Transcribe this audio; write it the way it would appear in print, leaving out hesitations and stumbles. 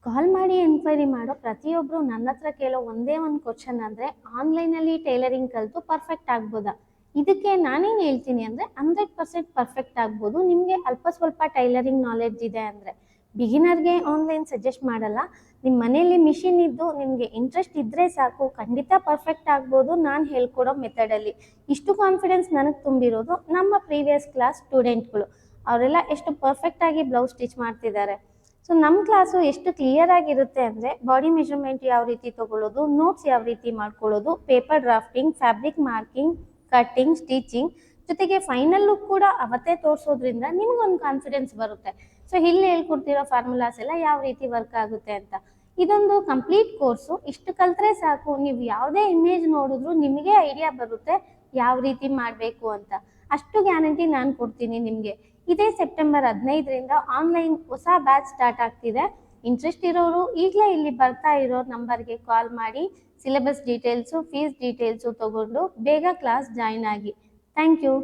ಕಾಲ್ ಮಾಡಿ ಎನ್ಕ್ವೈರಿ ಮಾಡೋ ಪ್ರತಿಯೊಬ್ಬರು ನನ್ನ ಹತ್ರ ಕೇಳೋ ಒಂದೇ ಒಂದು ಕ್ವಶನ್ ಅಂದರೆ ಆನ್ಲೈನಲ್ಲಿ ಟೈಲರಿಂಗ್ ಕಲಿತು ಪರ್ಫೆಕ್ಟ್ ಆಗ್ಬೋದಾ? ಇದಕ್ಕೆ ನಾನೇನು ಹೇಳ್ತೀನಿ ಅಂದರೆ 100% ಪರ್ಫೆಕ್ಟ್ ಆಗ್ಬೋದು ನಿಮಗೆ ಅಲ್ಪ ಸ್ವಲ್ಪ ಟೈಲರಿಂಗ್ ನಾಲೆಡ್ಜ್ ಇದೆ ಅಂದರೆ. ಬಿಗಿನರ್ಗೆ ಆನ್ಲೈನ್ ಸಜೆಸ್ಟ್ ಮಾಡಲ್ಲ. ನಿಮ್ಮ ಮನೆಯಲ್ಲಿ ಮಿಷಿನ್ ಇದ್ದು ನಿಮಗೆ ಇಂಟ್ರೆಸ್ಟ್ ಇದ್ದರೆ ಸಾಕು, ಖಂಡಿತ ಪರ್ಫೆಕ್ಟ್ ಆಗ್ಬೋದು ನಾನು ಹೇಳ್ಕೊಡೋ ಮೆಥಡಲ್ಲಿ. ಇಷ್ಟು ಕಾನ್ಫಿಡೆನ್ಸ್ ನನಗೆ ತುಂಬಿರೋದು ನಮ್ಮ ಪ್ರೀವಿಯಸ್ ಕ್ಲಾಸ್ ಸ್ಟೂಡೆಂಟ್ಗಳು. ಅವರೆಲ್ಲ ಎಷ್ಟು ಪರ್ಫೆಕ್ಟಾಗಿ ಬ್ಲೌಸ್ ಸ್ಟಿಚ್ ಮಾಡ್ತಿದ್ದಾರೆ. ಸೊ ನಮ್ಮ ಕ್ಲಾಸು ಎಷ್ಟು ಕ್ಲಿಯರ್ ಆಗಿರುತ್ತೆ ಅಂದರೆ ಬಾಡಿ ಮೆಜರ್ಮೆಂಟ್ ಯಾವ ರೀತಿ ತೊಗೊಳ್ಳೋದು, ನೋಟ್ಸ್ ಯಾವ ರೀತಿ ಮಾಡ್ಕೊಳ್ಳೋದು, paper drafting, fabric marking, cutting, stitching, ಜೊತೆಗೆ ಫೈನಲ್ ಲುಕ್ ಕೂಡ ಅವತ್ತೇ ತೋರಿಸೋದ್ರಿಂದ ನಿಮಗೊಂದು ಕಾನ್ಫಿಡೆನ್ಸ್ ಬರುತ್ತೆ. ಸೊ ಇಲ್ಲಿ ಹೇಳ್ಕೊಡ್ತಿರೋ ಫಾರ್ಮುಲಾಸ್ ಎಲ್ಲ ಯಾವ ರೀತಿ ವರ್ಕ್ ಆಗುತ್ತೆ ಅಂತ. ಇದೊಂದು ಕಂಪ್ಲೀಟ್ ಕೋರ್ಸು. ಇಷ್ಟು ಕಲ್ತ್ರೆ ಸಾಕು, ನೀವು ಯಾವುದೇ ಇಮೇಜ್ ನೋಡಿದ್ರು ನಿಮಗೆ ಐಡಿಯಾ ಬರುತ್ತೆ ಯಾವ ರೀತಿ ಮಾಡಬೇಕು ಅಂತ. ಅಷ್ಟು ಗ್ಯಾರಂಟಿ ನಾನು ಕೊಡ್ತೀನಿ ನಿಮಗೆ. ಇದೇ ಸೆಪ್ಟೆಂಬರ್ 15ರಿಂದ ಆನ್ಲೈನ್ ಹೊಸ ಬ್ಯಾಚ್ ಸ್ಟಾರ್ಟ್ ಆಗ್ತಿದೆ. ಇಂಟ್ರೆಸ್ಟ್ ಇರೋರು ಈಗಲೇ ಇಲ್ಲಿ ಬರ್ತಾ ಇರೋ ನಂಬರ್ಗೆ ಕಾಲ್ ಮಾಡಿ ಸಿಲೆಬಸ್ ಡೀಟೇಲ್ಸು, ಫೀಸ್ ಡೀಟೇಲ್ಸು ತಗೊಂಡು ಬೇಗ ಕ್ಲಾಸ್ ಜಾಯಿನ್ ಆಗಿ. Thank you.